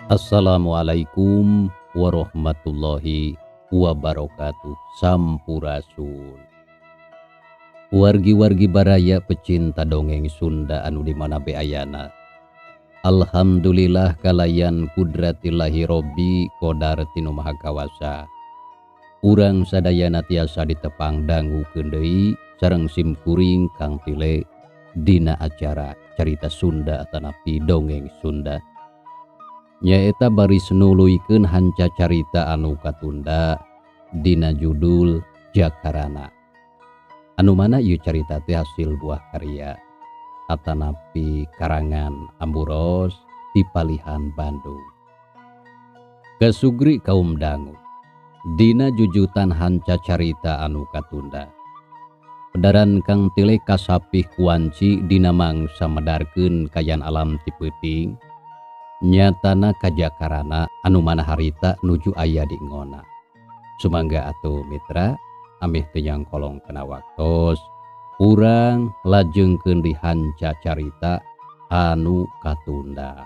Assalamualaikum warahmatullahi wabarakatuh. Sampurasun. Wargi-wargi baraya pecinta dongeng Sunda anu di mana be ayana. Alhamdulillah kalayan kudratillahi robbi qadar tinu maha kawasa. Urang sadayana tiasa ditepang dangukeun deui sareng simkuring Kang Tile dina acara carita Sunda atanapi dongeng Sunda. Nyaeta bari senuluykeun hanca carita anu katunda dina judul Jakarana. Anu mana ieu carita teh hasil buah karya atanapi karangan Amburos ti Palihan Bandung. Kasugri kaum dangu dina jujutan hanca carita anu katunda. Pedaran Kang Tile kasapih kuanci dina mangsa medarkeun kayan alam ti peuting. Nyatana ka Jakarana anu mana harita nuju aya di ngona. Sumangga atuh mitra ameh teu nyangkolong kana waktos urang lajengkeun di hanca carita anu katunda.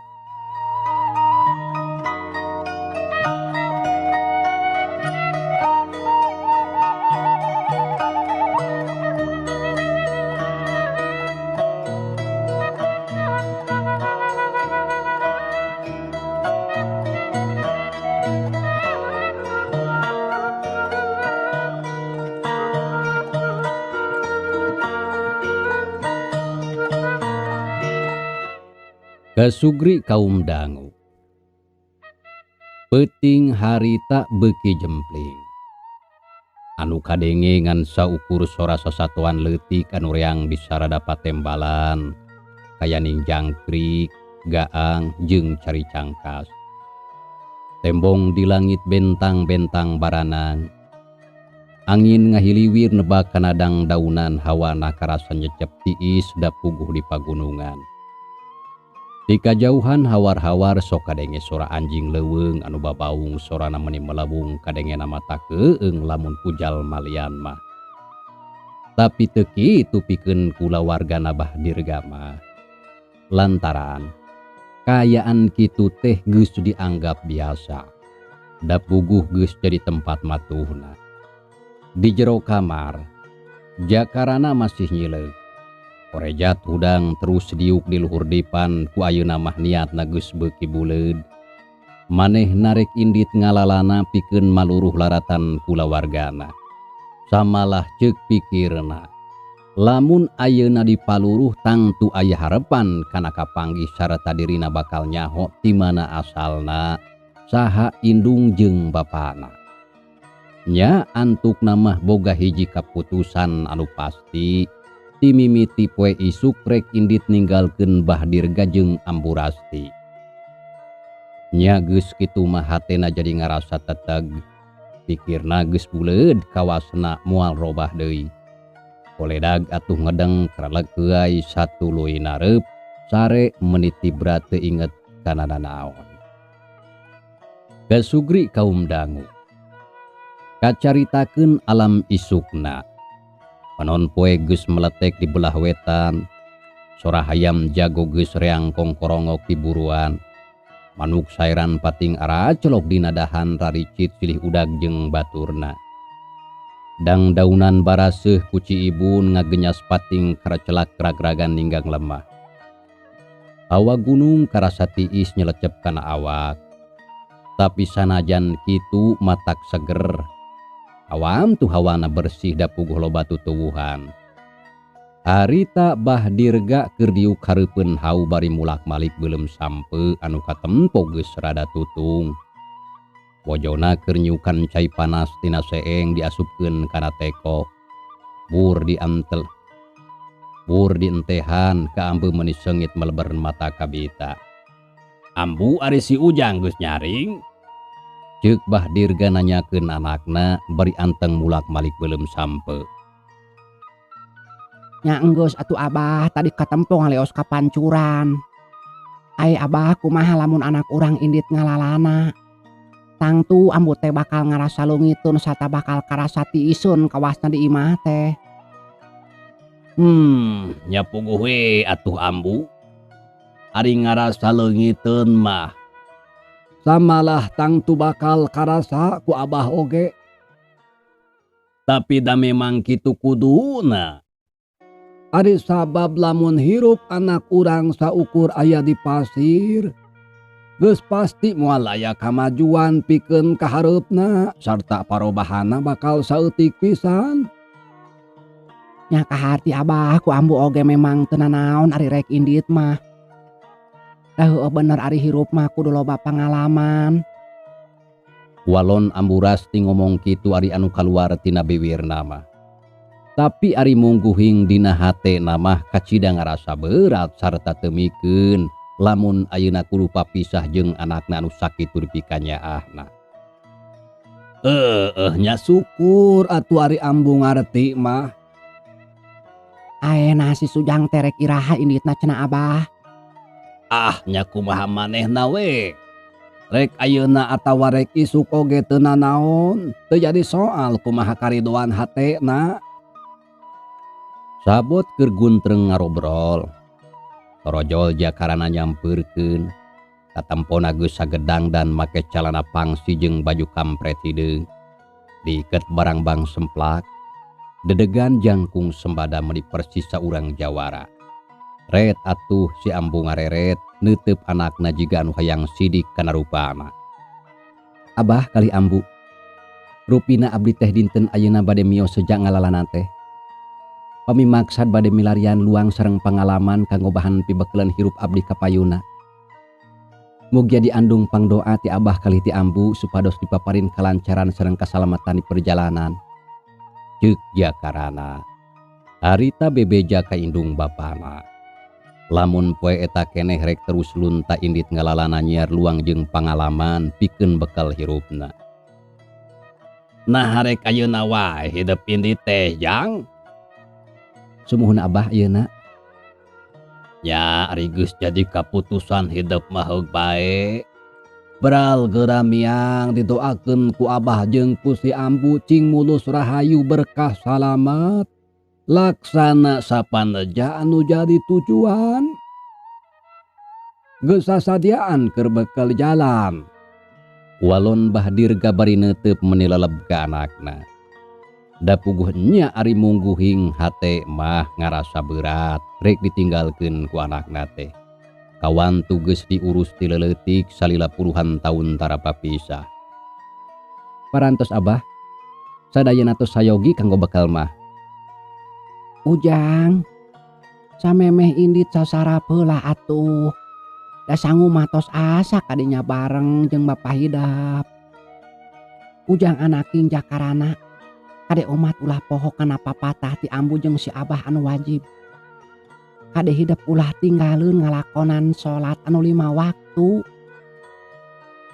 Kasugri kaum dangu. Peuting harita beuki jempling. Anu kadenge ngan saukur sora sasatuan leutik anu reang disarada patembalan, kayaning jangkrik, gaang, jeung cari cangkas. Tembong di langit bentang-bentang baranang. Angin ngahiliwir nebak kanadang daunan hawana karasa nyecep tiis da puguh di pagunungan. Di kajauhan hawar-hawar sok kadenge sora anjing leuweung anu babaung sorana meuni melabung kadenge mata keung lamun pujal malian mah. Tapi teu kitu pikeun kulawargana Bahdirga mah. Lantaran kayaan kitu teh geus dianggap biasa. Da puguh geus jadi tempat matuhna. Di jero kamar Jakarana masih nyileuk. Korejat hudang terus diuk di luhur dipan ku ayeuna mah niatna geus beuki buleud. Maneh narek indit ngalalana pikeun maluruh laratan kulawargana. Samalah ceuk pikirna. Lamun ayeuna dipaluruh tangtu aya harepan kana kapanggih sareta dirina bakal nyaho ti mana asalna, saha indung jeung bapana. Nya antukna mah boga hiji kaputusan anu pasti. Ti mimiti poe isuk rek indit ninggalkeun Bahdirga jeung Amburasti. Nya geus kitu mah hatena jadi ngarasa teteg. Pikirna geus buleud kawasna moal robah deui. Koledag atuh ngedeng karelek heuai satuluy nareup sare meniti brat teu inget kana naon. Kasugri kaum dangu. Kacaritakeun alam isukna. Panon poe geus meletek di belah wetan, sora hayam jago geus reang kongkorongok di buruan, manuk sairan pating ara celok dina dahan raricit silih udag jeung baturna. Dang daunan baraseuh kuci ibun ngagenyas pating karacelak ragragan ninggang lemah. Hawa gunung karasa tiis nyelecep kana awak, tapi sanajan kitu matak seger. Awam tu hawana bersih da puguh loba tutuwuhan. Harita Bahdirga keur diuk hareupeun hau bari mulak-malik beuleum sampe anu katempo geus rada tutung. Bojona keur nyukan cai panas tina seeng diasupkeun kana teko. Bur dientehan ka ambu meuni seungit meleber mata kabita. Ambu ari si Ujang geus nyaring? Ceuk Bahdirga nanyakeun anakna bari anteng mulak-malik beuleum sampe. Nya enggeus atuh Abah tadi katempo ngaleos ka pancuran. Ai Abah kumaha lamun anak urang indit ngalalana. Tangtu ambu teh bakal ngarasa leungitun sarta bakal karasa tiisun kawasna di imah teh. Nya puguh we atuh ambu. Ari ngarasa leungiteun mah Samalah tangtu bakal karasa ku abah oge. Tapi da memang kitu kuduna. Ari sabab lamun hirup anak urang saukur aya di pasir, geus pasti moal aya kamajuan pikeun kahareupna sarta parobahana bakal saeutik pisan. Nya kaharti abah ku ambu oge memang teu nanaon ari rek indit mah. Da heueuh bener ari hirup mah kudu loba pangalaman. Walon ambu Rasti ngomong kitu ari anu kaluar tina bibirna mah. Tapi ari mungguhing dina hatena mah kacida ngarasa berat sarta teu mikeun lamun ayeuna kudu papisah jeung anakna anu sakitu dipikanyaahna. Nya syukur atuh ari ambu ngarti mah. Ayeuna si Sujang terek iraha inditna cenah abah. Nya kumaha manehna we. Rek ayeuna atawa rek isuk oge teu nanaon, teu jadi soal kumaha karidoan hatena. Sabot keur guntreng ngarobrol. Torojol jakarana nyampeurkeun. Katampona geus sagedang dan make calana pangsi jeung baju kampret hideung. Diiket barang bang semplak. Dedegan jangkung sembada meuli persis saurang jawara. Ret atuh si ambu ngareret neuteup anakna jiga anu hayang sidik kana rupana. Abah kali ambu. Rupina abdi teh dinten ayeuna bade miyos sejak ngalalana teh. Pamimaksad bade milarian luang sareng pangalaman kanggo bahan pibekeulan hirup abdi ka payuna. Mugia diandung pangdoa ti abah kali ti ambu supados dipaparin kalancaran sareng kasalamatan di perjalanan. Ceuk jakarana. Harita bebeja ka indung bapana. Lamun poe eta keneh rek terus lunta indit ngalalana nyiar luang jeung pangalaman pikeun bekal hirupna. Nah rek ayeuna wae hidup indit teh Jang. Sumuhun abah ayeuna. Ya ari geus jadi kaputusan hidup mah heug bae. Beral geramiang didoakeun ku abah jeung ku si ambu cing mulus rahayu berkah salamet. Laksana sapaneja anu jadi tujuan. Geus sasadiaan keur bekel jalan. Walon Bahdirga bari neuteup meuni leleb ka anakna. Da puguhnya ari mungguhing hate mah ngarasa berat rek ditinggalkeun ku anakna teh. Kawan tugas diurus ti leuletik salila puluhan tahun tara papisah. Parantos abah. Sadayana tos sayogi kanggo bekal mah. Ujang. Samemeh indit sasarap heula atuh. Da sangu matos asa kadinya bareng jeung Bapak Hidap. Ujang anaking jakarana. Kade umat ulah poho kana papatah ti ambu jeung si abah anu wajib. Kade Hidap ulah tinggalin ngalakonan salat anu 5 waktu.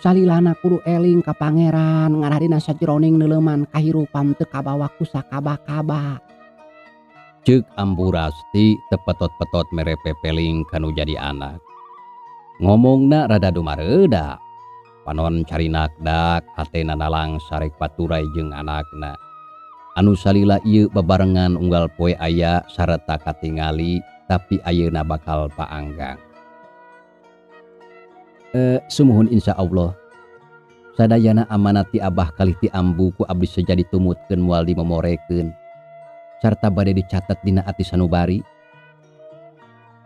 Salilana kudu eling ka pangeran ngarah dina sajroning neuleuman kahirupan teu kabawa ku sakaba-kaba. Ceuk ambu Rasti tepetot-petot mere pepeling kanu jadi anak. Ngomongna rada dumareuda. Panon carinakdak hatena nalang sarek paturai jeung anakna. Anu salila ieu babarengan unggal poe aya sareta katingali tapi ayeuna bakal paanggang. Sumuhun insyaallah. Sadayana amanat ti abah kali ti ambu ku abdi sejadi tumutkeun moal dimomorekeun. Sarta bade dicatet dina ati sanubari.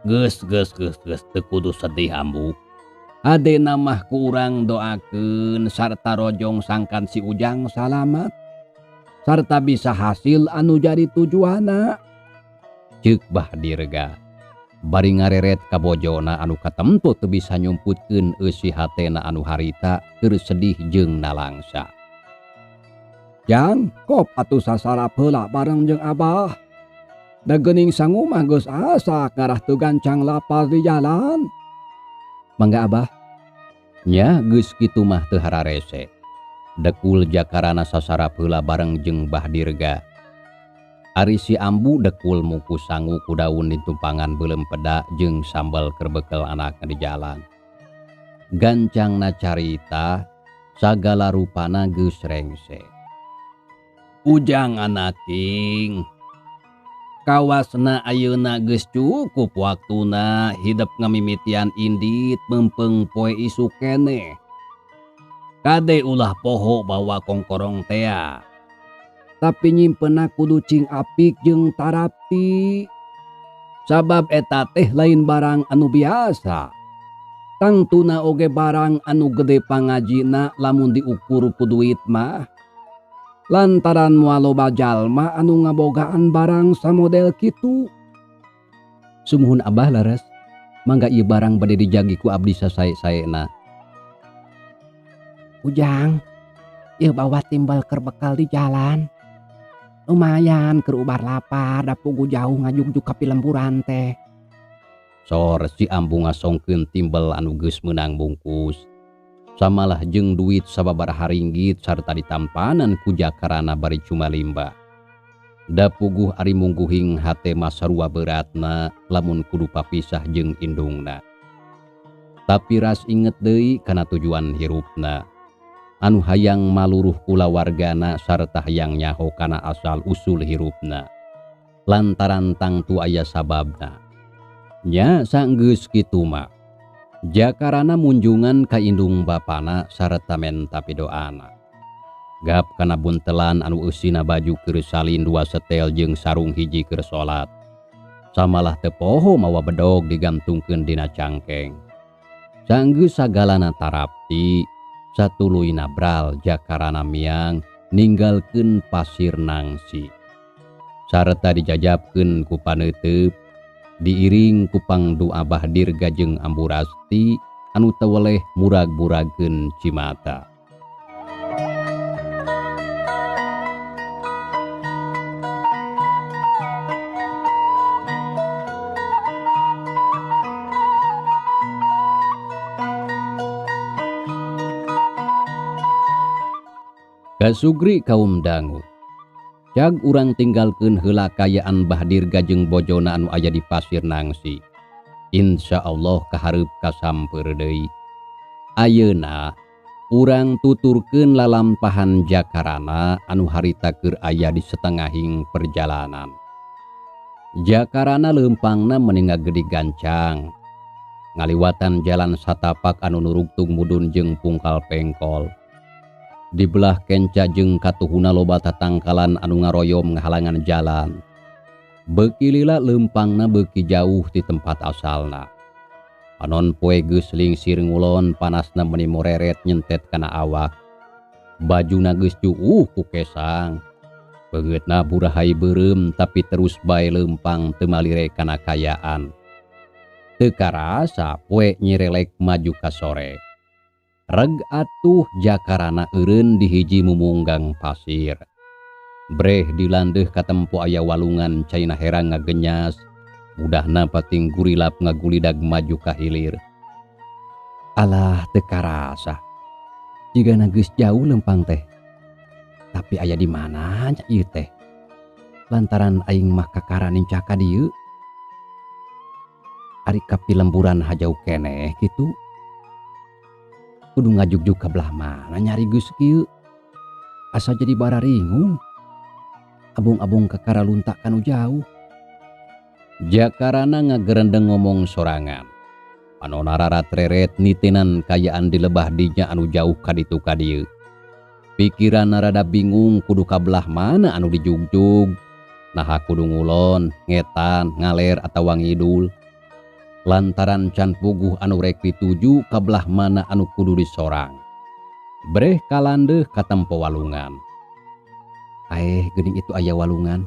Geus teu kudu sedih ambu. Adena mah ku urang doakeun sarta rojong sangkan si Ujang salamet. Sarta bisa hasil anu jadi tujuana. Ceuk Bahdirga. Bari ngareret ka bojona anu katempo teu bisa nyumputkeun eusi hatena anu harita keur sedih jeung nalangsa. Jang, kop atuh sasarap heula bareng jeung abah. Da geuning sangu mah geus asa ngarah teu gancang lapar di jalan. Mangga abah. Nya geus kitu mah teu hararese. Dekul jakarana sasarap heula bareng jeung Bahdirga. Ari si ambu dekul muku sangu ku daun ditumpangan beuleum peda jeung sambal keur bekel anakna di jalan. Gancangna carita sagala rupana geus rengse. Ujang anaking. Kawasna ayeuna geus cukup waktuna hidup ngamimitian indit mempeng poe isuk keneh. Kade ulah poho bawa kongkorong tea. Tapi nyimpen kudu cing apik jeung tarapti. Sabab eta teh lain barang anu biasa. Tangtuna oge barang anu gede pangajina lamun diukur ku duit mah. Lantaran moal loba jalma anu ngabogaan barang samodel kitu. Sumuhun Abah laras, mangga ieu barang bade dijagi ku abdi sasae-saena. Ujang, ieu bawa timbal keur bekal di jalan. Lumayan keur ubar lapar da pugu jauh ngajugjuk ka pilemburan teh. Sor si Ambu ngasongkeun timbel anu geus meunang bungkus. Samalah jeung duit sababaraha ringgit sarta ditampanan ku Jakarana bari cuma limba. Da puguh ari mungguhing hate masarua beratna lamun kudu papisah jeung indungna. Tapi ras inget deui kana tujuan hirupna. Anu hayang maluruh kulawargana sarta hayang nyaho kana asal usul hirupna. Lantaran tangtu aya sababna. Nya sanggeus kitu mah. Jakarana munjungan ka indung bapana sarta menta pidoana. Gap kana buntelan anu eusina baju keur salin 2 setel jeung sarung hiji keur salat. Samalah teu poho mawa bedog digantungkeun dina cangkeng. Sanggeus sagalana tarapti satuluy nabral Jakarana miang ninggalkeun pasir nangsi. Sarta dijajabkeun ku paneuteup diiring ku pangdu Abah Dirga jeung Ambu Rasti anu teu weleh murag-buragkeun cimata. Kasugri kaum dangu. Cag urang tinggalkeun heula kayaan Bah Dirga jeung bojona anu aya di pasir nangsi. Insya Allah kahareup kasamper deui. Ayeuna urang tuturkeun lalampahan Jakarana anu harita keur aya di setengahing perjalanan. Jakarana leumpangna meunang gede gancang. Ngaliwatan jalan satapak anu nurugtung mudun jeung pungkal pengkol. Di belah kenca jeung katuhuna loba tatangkalan anu ngaroyom ngahalangan jalan. Beuki lila leumpangna beuki jauh ti tempat asalna. Panon poe geus lingsir ngulon panasna meuni moreret nyentet kana awak. Bajuna geus juuh ku kesang. Beungeutna burahay beureum tapi terus bae leumpang teu malire kana kayaan. Teu karasa poe nyirelek maju ka sore. Reg atuh Jakarana eureun di hiji mumunggang pasir. Breh dilandeuh katempo aya walungan caina herang ngagenyas, budahna pating gurilap ngagulidag maju ka hilir. Alah teu karasa. Jigana geus jauh lempang teh. Tapi aya di mana nya ieu teh? Lantaran aing mah kakaranin caka dieu. Ari ka pilemburan hajau keneh kitu. Kudu ngajugjuk ka belah mana nyari geus kieu. Asa jadi bararingung. Abung-abung kakara luntak kanu jauh. Jakarana ngagerendeng ngomong sorangan. Panona rarat reret nitenan kayaan di lebah dinya anu jauh kaditu ka dieu. Pikiranna rada bingung kudu ka belah mana anu dijugjug. Naha kudu ngulon, ngetan, ngaler atawa ngidul. Lantaran can puguh anu rek dituju ka belah mana anu kudu disorang. Breh kalandeuh ka tempo walungan. Geuning itu aya walungan.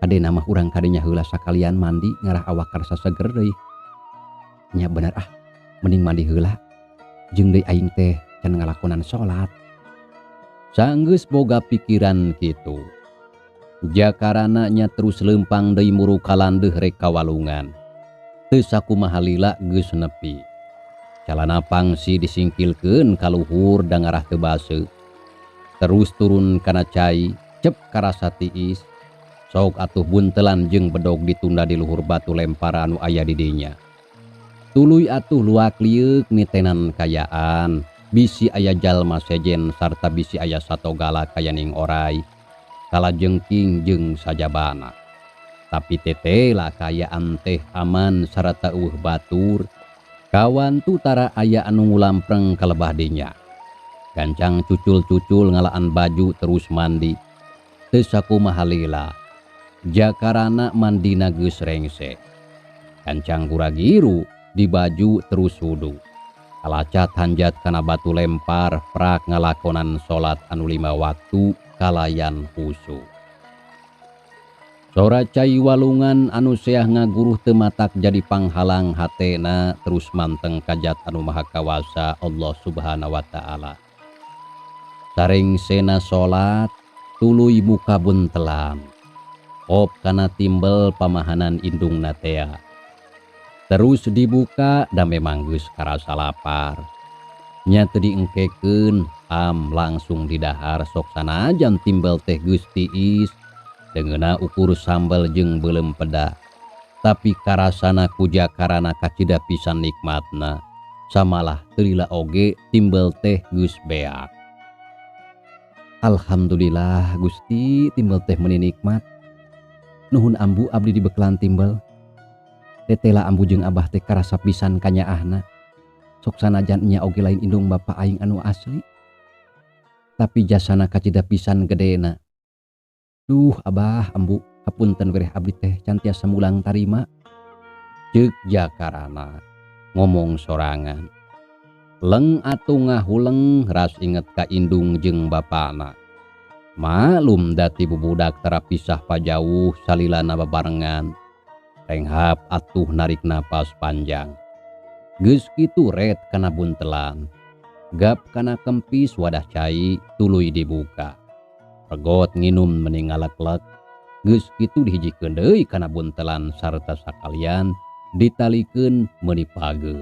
Adena mah urang kadinya heula sakalian mandi ngarah awak karasa seger deui. Nya bener mending mandi heula. Jeung deui aing teh can ngalakonan salat. Sanggeus boga pikiran kitu. Jakarana nya terus leumpang deui muru kalandeuh rek ka walungan. Teu sakumaha lila geus nepi. Calana pangsi disingkilkeun ka luhur da ngarah teu baseuh. Terus turun kana cai, cep karasa tiis. Sok atuh buntelan jeung bedog ditunda di luhur batu lempar anu aya di dinya. Tuluy atuh luak liuk nitenan kayaan. Bisi aya jalma sejen sarta bisi aya satogala kayaning oray. Kalajengking jeung sajabana. Tapi tete lah kayaan teh aman sarata batur. Kawan tu tara aya anu ngulampreng kalebah dinya. Kancang cucul-cucul ngalaan baju terus mandi. Teu sakumaha lila. Jakarana mandina geus rengse. Kancang guragiru di baju terus wudu. Kalacat hanjat kana batu lempar prak ngalakonan salat anu 5 waktu kalayan husu. Sora cai walungan anu seah ngaguruh teu matak jadi panghalang hatena terus manteng kajat anu maha kawasa Allah Subhanahu wa taala. Sareng sena salat tuluy muka buntelan. Op kana timbel pamahanan indungna tea. Terus dibuka da memang geus karasa lapar. Nya teu diengkekeun langsung didahar sok sanajan timbel teh geus tiis. Dengeuna ukur sambal jeung belem peda. Tapi karasana ku Jakarana kacida pisan nikmatna. Samalah teu lila oge timbel teh geus beak. Alhamdulillah Gusti timbel teh meuni nikmat. Nuhun ambu abdi dibeklan timbel. Tetela ambu jeung abah teh karasa pisan kanyaahna. Sok sanajan nya oge lain indung bapa aing anu asli. Tapi jasana kacida pisan gedena. Duh abah ambu hapunten wereh abdi teh can tiasa mulang tarima. Ceuk Jakarana ngomong sorangan. Leng atuh ngahuleng ras inget ka indung jeung bapana. Malum dati bubudak terapisah pajauh salilana babarengan. Renghap atuh narik napas panjang. Geus kitu ret kana buntelan. Gap kana kempis wadah cai tuluy dibuka. Regot nginum mending ngalek-lek. Geus kitu dihijikeun deui kana buntelan sarta sakalian ditalikeun meuni page.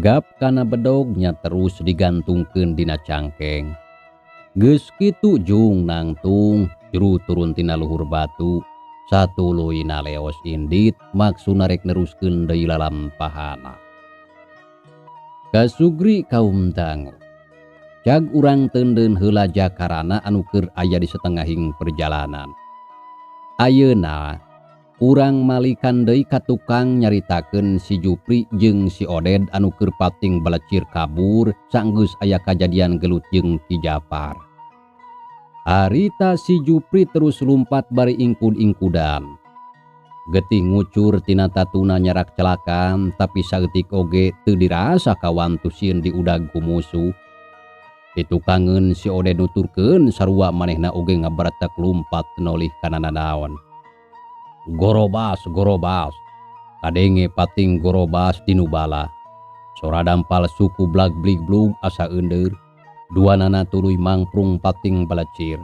Gap kana bedognya terus digantungkeun dina cangkeng. Geus kitu jung nangtung juru turun tina luhur batu. Satuluyna leos indit maksudna rek neruskeun deui lalampahana. Kasugri kaum dangu. Cag urang teuneun heula Jakarana anu keur aya di setengahing perjalanan. Ayeuna urang malikan deui ka tukang nyaritakeun si Jupri jeung si Oded anu keur pating balecir kabur sanggeus aya kajadian gelut jeung Ki Japar. Harita si Jupri terus lumpat bari ingkud-ingkudan. Getih ngucur tina tatuna nyarak celakan tapi saeutik oge teu dirasa kawantu sieun di udag ku musuh. Ditukangeun si Ode nuturkeun sarua manehna oge ngabaretek lumpat nolih kana nanaon. Gorobas, gorobas. Kadenge pating gorobas tinu bala. Sora dampal suku blag-blig-blug asa eundeur. Duanana tuluy mangprung pating balecir.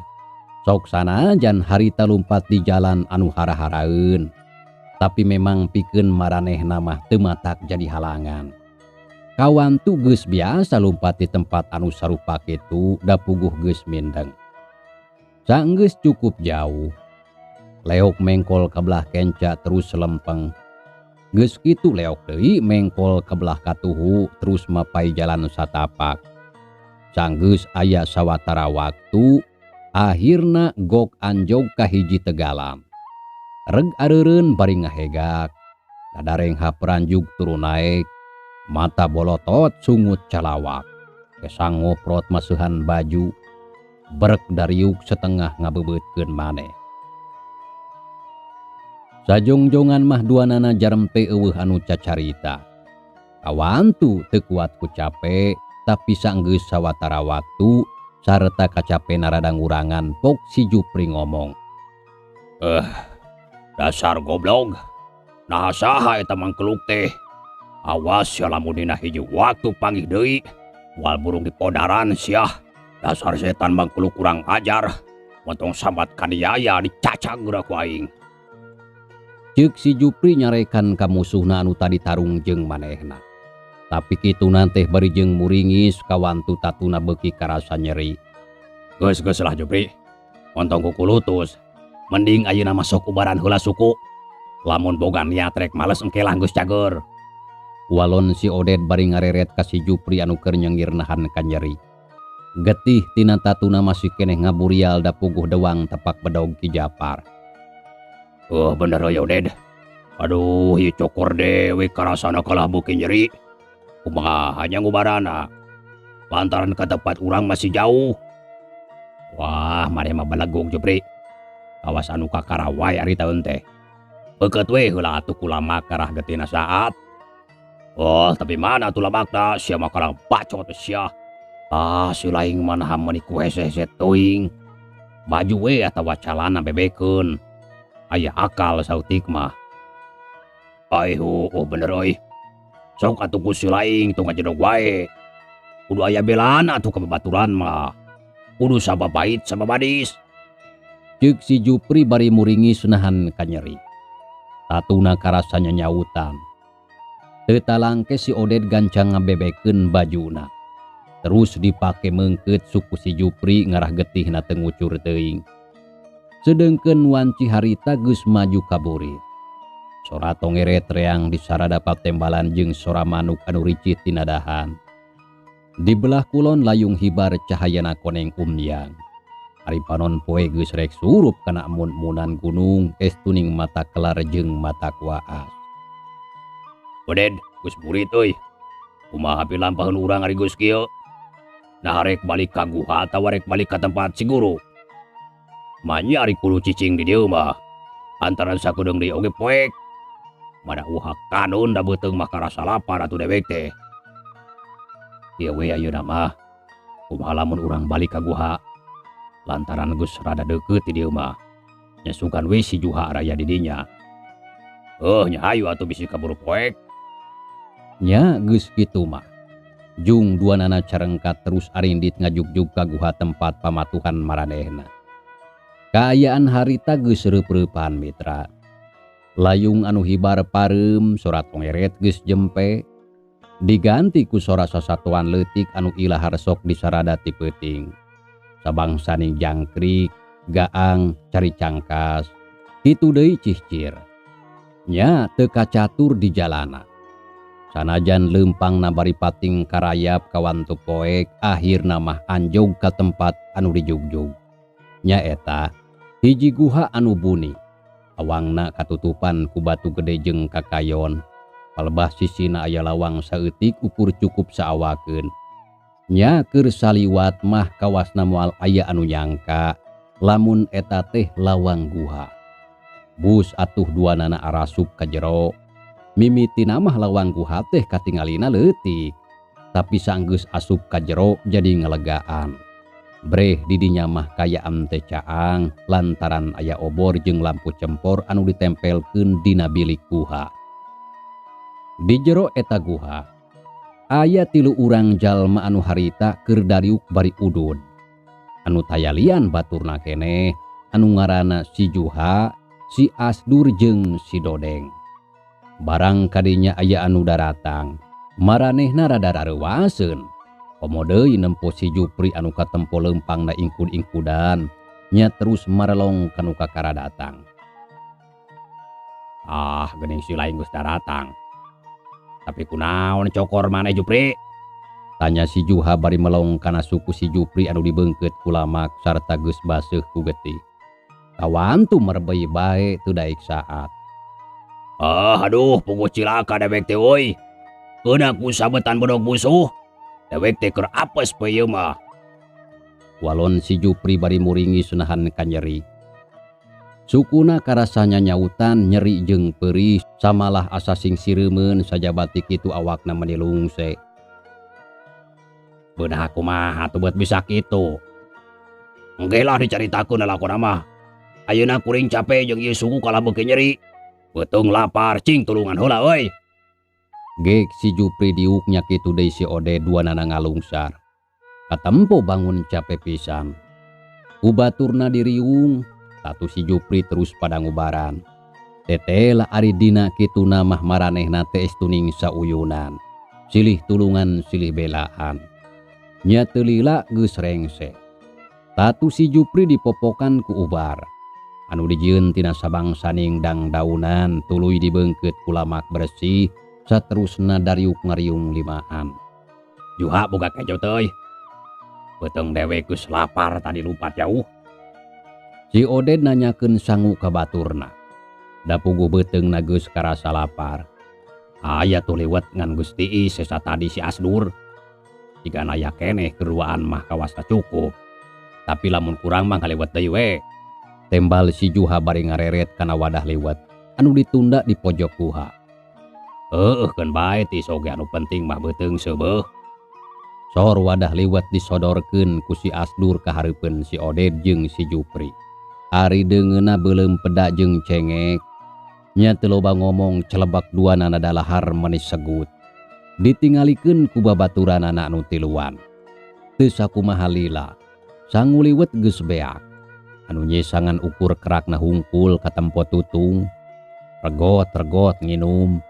Sok sanajan harita lumpat di jalan anu hara-haraeun. Tapi memang pikeun maranehna mah teu matak jadi halangan. Kawan tu geus biasa lumpat di tempat anu sarupa kitu da puguh geus mindeng. Sanggeus cukup jauh. Leok mengkol ka belah kenca terus lempeng. Geus kitu leok deui mengkol ka belah katuhu terus mapai jalan satapak. Sanggeus aya sawatara waktu akhirna gok anjog ka hiji tegalan. Reg areureun bari ngahegak. Dadareng haperanjug turun naek. Mata bolotot sungut calawak. Kesang ngoprot masuhan baju. Berek dariuk setengah ngabebeutkeun maneh. Sajongjongan mah duanana jarempe eueuh anu cacarita. Kawantu teu kuat ku capek tapi sanggeus sawatara waktu sarta kacapena rada ngurangan pok si Jupri ngomong. Dasar goblok. Nah saha eta mangkeluk teh. Awas ya lamun dina hiji waktu panggih deui wal burung di podaran siah. Dasar setan mangkeluk kurang ajar. Montong sambat kaniaya dicacag geura ku aing. Ceuk si Jupri nyarekan ka musuhna anu tadi tarung jeung manehna. Tapi kitu nanteh bari jeung muringis kawantu tatuna beuki karasa nyeri. Geus lah Jupri. Montong kukulutus. Mending ayeuna mah sok ubaran heula suku. Lamun boga niat rek males engke lah geus cager. Walon si Oded bari ngareret ka si Jupri anu keur nyengir nahan ka nyeri. Getih tina tatuna masih keneh ngaburial da puguh dewang tepak bedog Ki Japar. Bener ya Oded. Aduh ieu cokor dewe karasana kalah beuki nyeri. Kumaha hanya ngubarana. lantaran ke tempat urang masih jauh. Wah, maneh mah balagog Jupri. Awas anu kakarawai ari taeun teh. Beukeut we heula atuh ku lamak karah getina saat. Oh, tapi mana atuh lamakna sia mah karang bacot sia. Si laing manahan meuniku hese-hese teuing. Baju we atawa calana bebekeun. Aya akal sautik mah. Bener euy. Sok atuh ku si laing tong ngajedog wae. Kudu aya belana atuh ka babaturan mah. Kudu sababait sababadis. Ceuk si Jupri bari muringi sunahan ka nyeri. Tatuna karasanya nyautan. Teu talangke si Oded gancang ngabebekeun bajuna. Terus dipake meungkeut suku si Jupri ngarah getihna teu ngucur teuing. Sedengkeun wanci harita geus maju kaburit. Sora tongeret reang disarada patembalan jeung sora manuk anu ricit tina dahan. Di belah kulon layung hibar cahayana koneng umyang. Ari panon poe geus rek surup kana mun-munan gunung estuning mata kelar jeung mata kuaas. Oded, geus burit euy. Kumaha pilampaheun urang ari geus kieu? Nah rek balik ka guha atawa rek balik ka tempat si guru? Manya ari kudu cicing di dieu mah. Antaran sakudeung deui oge poek. Mana uhak kanun da beuteung mah karasa lapar atuh dewek teh. Ieu we ayeuna mah. Kumaha lamun urang balik ka guha? Lantaran geus rada deukeut di dieu mah. Nya sungkan we si Juha raya di dinya. Nya hayu atuh bisi kaburu poek. Nya geus kitu mah. Jung duanana carengkat terus arindit ngajugjug ka guha tempat pamatuhan maranehna. Kaayaan harita geus reup-reupan mitra. Layung anu hibar pareum sora tongeret geus jempe. Diganti ku sora sasatuan leutik anu ilahar sok disarada ti peuting. Sabangsaning jangkrik, gaang, cari cangkas. Kitu deui cihcir. Nya teu kacatur di jalana. Sanajan leumpangna bari pating karayap kawantu poek akhirna mah anjog ka tempat anu dijugjug. Nya eta hiji guha anu buni. Awangna katutupan ku batu gede jeung kakayon. Palebah sisina aya lawang saeutik ukur cukup saawakeun. Nya keur saliwat mah kawasna moal aya anu nyangka lamun eta teh lawang guha. Bus atuh duanana arasup ka jero. Mimitina mah lawang guha teh katingalina leutik. Tapi sanggeus asup ka jero jadi ngelegaan. Breh didinya mah kayaan teh caang lantaran aya obor jeung lampu cempor anu ditempelkeun dina bilik guha. Di jero eta guha aya 3 urang jalma anu harita keur dariuk bari udud. Anu tayalian baturna keneh anu ngaranna si Juha, si Asdur jeung si Dodeng. Barang kadinya aya anu daratang, maranehna rada rareuwaseun. Komo deui nempo si Jupri anu katempo leumpangna ingkud-ingkudan, nya terus marelong kanu kakara datang. Geuning si lain geus daratang. Tapi kunaon cokor maneh Jupri? Tanya si Juha bari melong kana suku si Jupri anu dibeungkeut ku lamak sarta geus baseuh ku getih. Kawantu merebei bae teu daek saat. Aduh puguh cilaka dewek teh euy. Keuna ku sabetan bodog busuh. Dewek teh keur apes poe ieu mah. Walon si Jupri bari muringi sunahan ka nyeri. Sukuna karasanya nyautan nyeri jeung perih samalah asa sing sireumeun sajabati kitu awakna menilungse. Beunah kumaha atuh beut bisa kitu? Engge lah dicaritakeun lalakonna mah. Ayeuna kuring capek jeung ieu suku kalah beuki nyeri. Beuteung lapar cing tulungan heula euy. Gek si Jupri diuk nya kitu deui si Ode duanana ngalungsar. Katempo bangun capek pisan. Ubaturna diriung. Tatu si Jupri terus pada ngubaran. Tetela ari dina kituna mah maranehna teh estuning sauyunan. Silih tulungan silih belaan. Nya teu lila geus rengse. Tatu si Jupri dipopokan ku ubar. Anu dijieun tina sabangsaning dangdaunan tuluy dibeungkeut ku lamak bersih saterusna dariuk ngariung limaan. Juha boga kejo teuy. Beuteung dewek geus lapar tadi lumpat jauh. Si Oded nanyakeun sangu ka baturna. Da puguh beuteungna geus karasa lapar. Aya tuh liwet ngan Gusti sesa tadi si Asdur. jika naya keneh keruaan mah kawasa cukup. Tapi lamun kurang mah ngalewat deui we. Tembal si Juha bari ngareret kana wadah lewat anu ditunda di pojok guha. Keun bae ti soge anu penting mah beuteung seubeuh. Sor wadah lewat disodorkeun ku si Asdur ka hareupeun si Oded jeung si Jupri. Ari deungeuna beuleum peda jeung cengek. Nya teu loba ngomong celebak duanana dalahar manis segut. Ditingalikeun ku babaturanana anu tiluan. Teu sakumaha lila. Sangu liwet geus beak. Anu nyesangan ukur kerakna hungkul ka tempo tutung. Regot-regot nginum.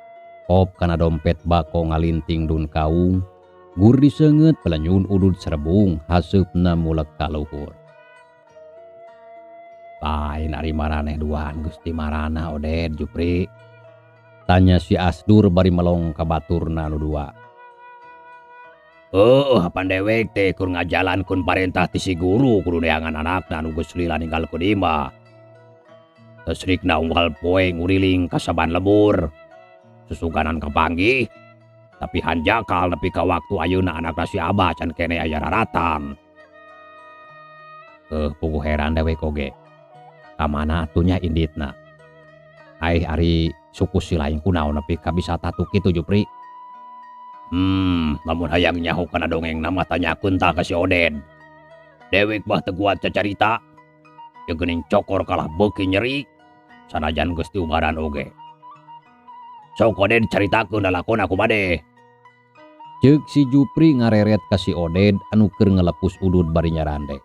Kop kana dompet bako ngalinting dun kaung. Gur diseungeut pelenyun udud serebung haseupna mulek ka luhur. Lain ari maraneh duaan Gusti Marana Oded Jupri. Tanya si Asdur bari melong ka baturna anu dua. Hapan dewek teh kur ngajalankeun parentah ti si guru kudu neangan anakna anu geus lila ninggal ku imah. Tesrikna unggal poe nguriling ka saban lembur. Susuganan kapanggih. Tapi hanjakal nepi ka waktu ayeuna anakna si Abah can kene aya raratan. Puguh heran dewek oge. Kamana atunya inditna. Ari suku si lain kunaon nepi ka bisa tatu kitu Jupri. Lamun hayang nyaho kana dongeng nama tanyakeun tah ka si Oded. Dewek bah teu kuat cacarita. Jeung geuning cokor kalah beuki nyeri. Sanajan geus diubaran oge. Sok Oded caritakeun lalakonna kumaha. Ceuk si Jupri ngareret ka si Oded anu keur ngelepus udud bari nyarande.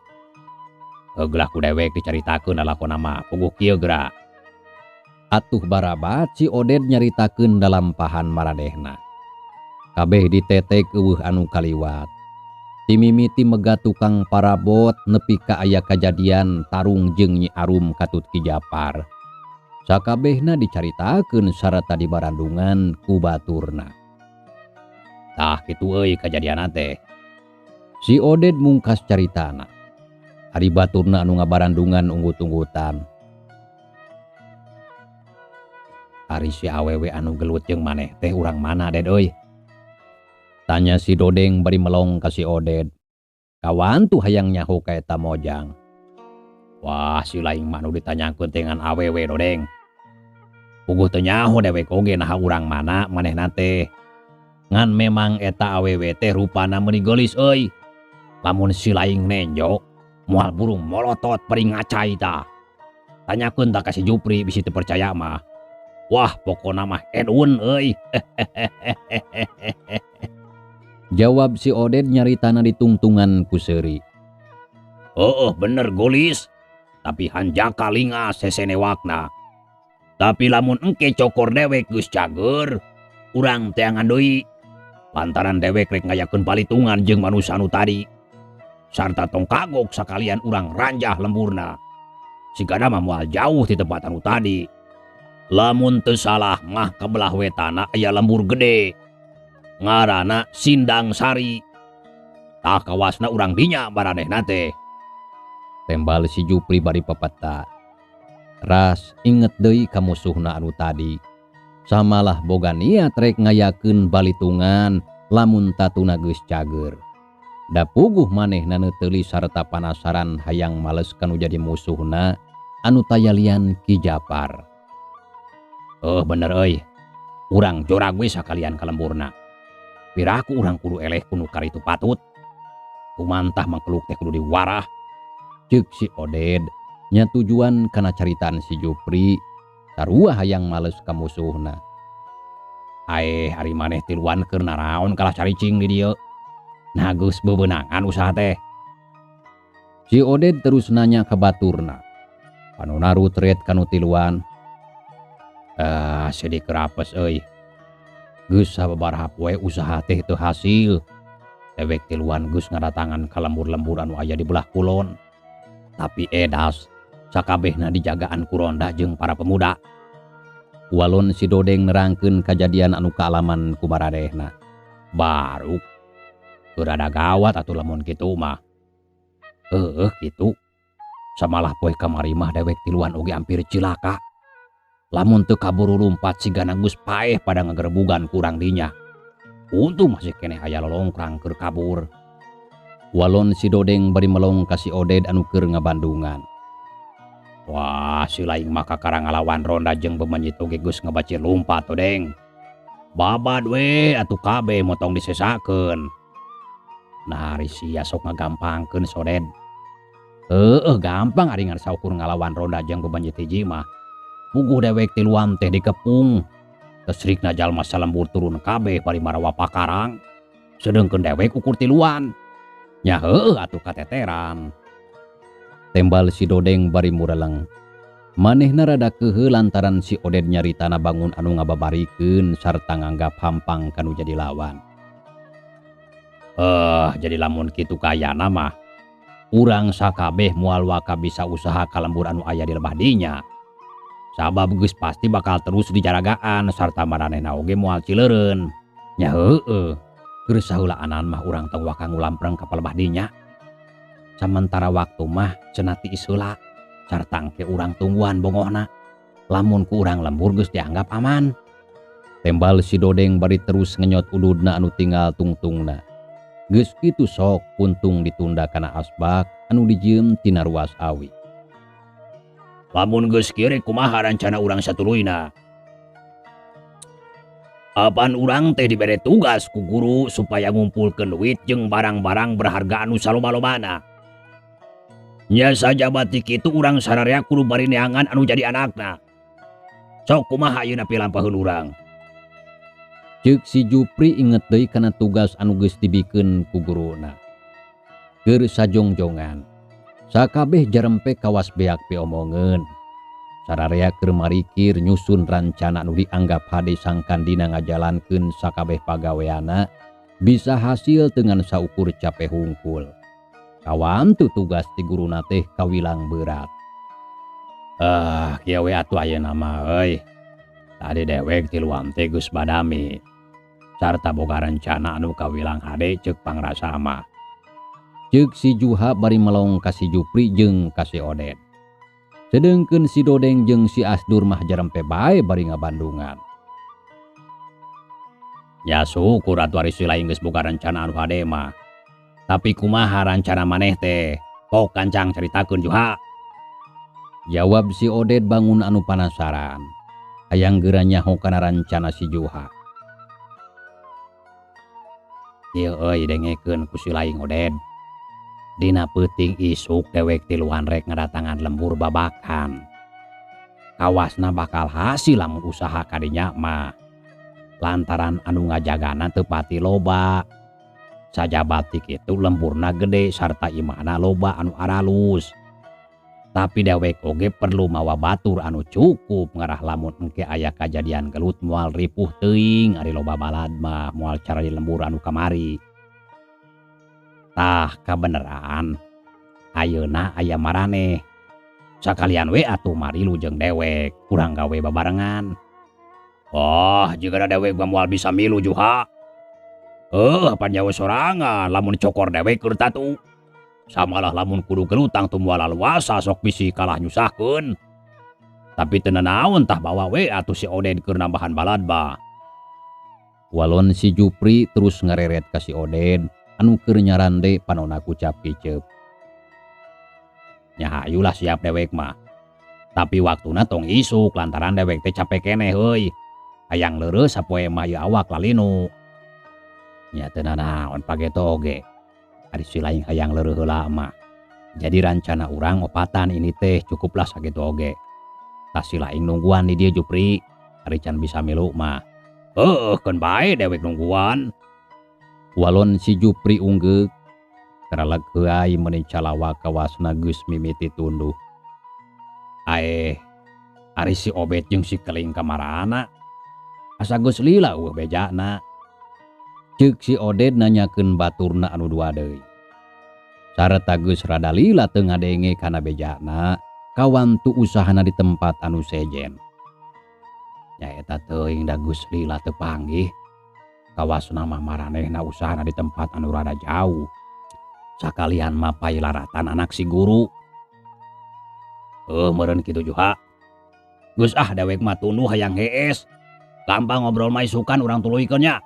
Gelah ku dewek dicaritakeun lalakonna mah puguh kieu geura. Atuh barabat si Oded nyaritakeun dalampahan maranehna. Kabeh ditetek eueuh anu kaliwat. Timimiti mega tukang parabot nepi ka aya kajadian Tarung jeung Nyi Arum katut Ki Japar. Sakabehna dicaritakeun sarata dibarandungan ku baturna. Tah kitu euy kajadianna teh. Si Oded mungkas caritana. Ari baturna anu ngabarandungan unggut-unggutan. Ari si awewe anu gelut jeung maneh teh urang mana Ded euy? Tanya si Dodeng bari melong ka si Oded. Kawan tuh hayang nyaho ka eta mojang. Wah si laing mah anu ditanyakeun teh ngan awewe Dodeng. Puguh teu nyaho dewek oge naha urang mana manehna teh. Ngan memang eta awewe teh rupana meuni geulis euy. Lamun si laing nenjok moal burung molotot pering ngacai tah. Tanyakeun tah ka si Jupri bisi teu percaya mah. Wah pokona mah enun euy. Jawab si Oded nyaritana ditungtungan ku seuri. Bener gulis. Tapi hanjaka lingas sesenewakna. Tapi lamun engke cokor dewek geus cager, urang teh angan deui. Lantaran dewek rek ngayakeun palitungan jeung manusia anu tadi. Sarta tong kagok sakalian urang ranjah lemburna. Sigana mah moal jauh ti tempat anu tadi. Lamun teu salah mah kabelah wetana aya lembur gede. Ngaranna Sindang Sari. Tah kawasna urang dinya maranehna teh. Tembal si Jupri bari pepeta. Ras inget deui ka musuhna anu tadi. Samalah boga niat rek ngayakeun balitungan lamun tatuna geus cager. Da puguh manehna neuteuli sarta panasaran hayang males kanu jadi musuhna anu tayalian Ki Japar. Bener euy. Urang jorag we sakalian ka lemburna. Piraku urang kudu eleh kudu karitu patut. Kumantah mangkeluk teh kudu diwarah. Ceuk si Oded nya tujuan kana caritaan si Jupri sarua hayang males ka musuhna. Ari maneh tiluan keur naraon kalah caricing di dieu. Nah geus bebeunangan usaha teh. Si Oded terus nanya ka baturna. Panu narut ret kanu tiluan. Sedih kerapes euy. Geus sababaraha poe usaha teh teu hasil. Dewek tiluan geus ngadatangan ka lembur-lembur anu aya di belah kulon. Tapi edas sakabehna dijagaan ku ronda jeung para pemuda. Walon si Dodeng nerangkeun kajadian anu kaalaman ku maranehna. Baruk keur ada gawat atuh lamun kitu mah. Kitu. Samalah poe kamari mah dewek tiluan oge hampir cilaka. Lamun teu kaburu lumpat sigana geus paeh pada ngagerebugan kurang dinya. Untung masih keneh aya lolongkrang keur kabur. Walon si Dodeng bari melong ka si Oded anu keur ngabandungan. Wah, si laing maka karang ngalawan ronda jeung bemenjit oge geus ngabacir lumpat Dodeng. Babad we atuh kabeh motong disesakeun. Nah, ari sia sok ngagampangkeun Soded. Gampang ari ngarsa ukur ngalawan ronda jeung bemenjit hiji mah. Puguh dewek tiluan teh dikepung. Tesrikna jalma salembur turun kabeh bari marawa pakarang. Sedengkeun dewek ukur tiluan. Nya heueuh atuh kateteran. Tembal si Dodeng bari mureleng. Manehna rada keheul lantaran si Oded nyaritana bangun anu ngababarikeun sarta nganggap hampang kanu jadi lawan. Jadi lamun kitu kayana mah urang sakabeh moal waka bisa usaha kalembur anu aya di lebah dinya. Sabab geus pasti bakal terus dijaragaan sarta maranehna oge moal cileureun. Nya heueuh, keur saheulaanan mah urang tong waka ngulampreng ka lebah dinya. Sementara waktu mah cenati isheula sarta engke urang tungguan bongohna. Lamun ku urang lembur geus dianggap aman. Tembal si Dodeng bari terus ngenyot ududna anu tinggal tungtungna. Geus kitu sok puntung ditunda kana asbak anu dijieun tina ruas awi. Lamun geus kieu rek kumaha rancana urang satuluyna? Apaan urang teh dibere tugas ku guru supaya ngumpulkeun duit jeung barang-barang berharga anu saloba-lobana. Nya sajabati kitu urang sararea kudu bari neangan anu jadi anakna. Sok kumaha ayeuna pilampaheun urang? Ceuk si Jupri inget deui kana tugas anu geus dibikeun ku guruna. Keur sajongjongan, sakabeh jarempe kawas beak piomongeun. Sararea keur marikir nyusun rancana anu dianggap hade sangkan dina ngajalankeun sakabeh pagaweana bisa hasil dengan saukur capek hungkul. Kawan tu tugas ti guruna teh kawilang berat. Kieu we atuh ayeuna mah euy. Tadi dewek tiluan teh geus badami. Sarta boga rencana anu kawilang hade ceuk pangrasa mah. Ceuk si Juha bari melong ka si Jupri jeung ka si Oded. Sedengkeun si Dodeng jeung si Asdur mah jarempe bae bari ngabandungan. Ya syukur atuh ari si laing geus boga rencana anu hade mah. Tapi kumaha rancana maneh teh? Pok kancang caritakeun Juha. Jawab si Oded bangun anu panasaran. Hayang geura nyaho kana rancana si Juha. Ieu euy dengekeun ku si laing Oded. Dina peuting isuk dewek tiluan rek ngadatangan lembur babakan. Kawasna bakal hasil lamun usaha kadinya mah. Lantaran anu ngajagana teu pati loba. Sajabati kitu lemburna gede sarta imahna loba anu aralus. Tapi dewek oge perlu mawa batur anu cukup ngarah lamun engke aya kajadian gelut moal ripuh teuing ari loba balad mah moal cara di lembur anu kamari. Tah kabeneran ayeuna aya maraneh. Sakalian we atuh marilu jeung dewek urang gawe babarengan. Jigana dewek mah moal bisa milu Juha. Panjawa sorangan lamun cokor dewek keur tatu. Samalah lamun kudu gelutang tu moal luasa sok bisi kalah nyusahkeun. Tapi teu naon tah bawa we atuh si Oded keur nambahan balad ba. Walon si Jupri terus ngareret ka si Oded anu keur nyarande panonna kucap kiceup. Nya hayulah siap dewek mah. Tapi waktuna tong isuk lantaran dewek teh capek keneh heuy. Hayang leureus sapoe mah ieu awak lalinu. Nya teu naon pageto oge. Ari si laing hayang leureut heula mah. Jadi rancana urang opatan ini teh cukuplah sakitu oge. Tah si laing nungguan di dieu Jupri. Ari can bisa milu mah. Keun bae dewek nungguan. Walon si Jupri unggeuk. Karaleg heuai meuni calawa kawasna geus mimiti tunduh. Ari si Obed jeung si Keling kamarana. Asa geus lila bejana. Ceuk si Oded nanyakeun baturna anu dua deui. Sarta geus rada lila teu ngadenge kana bejana, kawan tu usahana di tempat anu sejen. Nya eta teuing da geus lila teu panggih. Kawasna mah maranehna usahana di tempat anu rada jauh. Sakalian mah pailaratan anak si guru. Meureun kitu Juha. Geus dewek mah tunduh hayang hees. Gampang ngobrol mah isukan urang tuluykeun nya.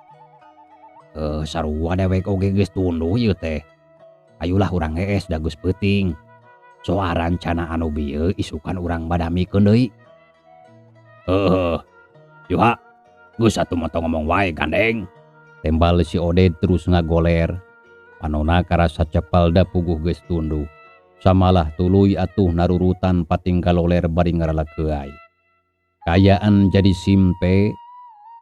Sarua dewek oge geus tunduh ieu teh. Ayulah urang hees dagus peuting. Soal rancana anu bieu isukan urang badamikeun deui. Yuha, geus atuh motong ngomong wae gandeng. Tembal si Oded terus ngagoler. Panona karasa cepal da puguh geus tunduh. Samalah tuluy atuh narurutan pating kaloler bari ngaralakeai. Kayaan jadi simpe.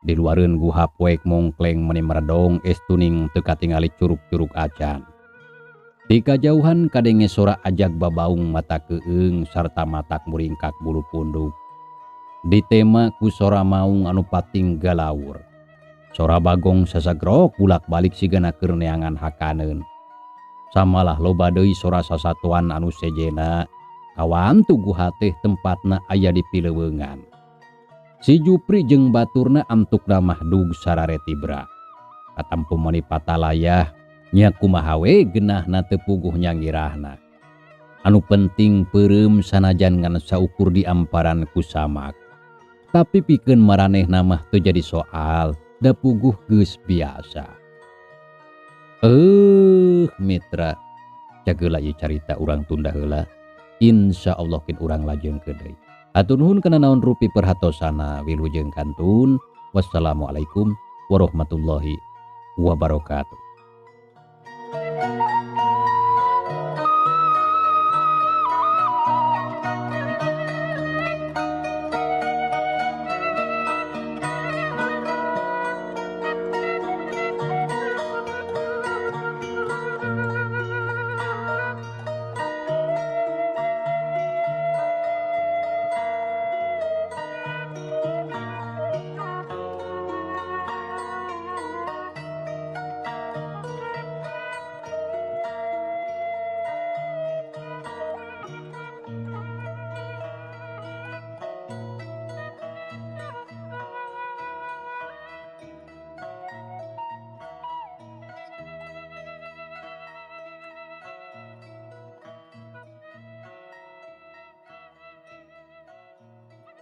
Di luareun guha poek mongkleng meni meredong estuning teu katingali curug-curug acan. Di kajauhan kadenge sora ajag babaung mata keung sarta matak muringkak bulu punduk. Di tema ku sora maung anu pating galawur. Sora bagong sasagrok bulak-balik sigana keur neangan hakaneun. Samalah loba deui sora sasatuan anu sejena kawan tu guha teh tempatna aya di Pileuweungan. Si Jupri jeung baturna amtukna mahdug sarare tibra. Katampu meni patalayah nya kumaha we geunahna teu puguh nyangirahna. Anu penting peureum sanajan ngan saukur diamparan ku samak. Tapi pikeun maranehna mah teu jadi soal, da puguh geus biasa. Mitra, jageula ieu carita urang tunda heula. Insyaallah kin urang lajengkeun deui. Hatur nuhun kana naon rupi perhatosana wilujeng kantun. Wassalamualaikum warahmatullahi wabarakatuh.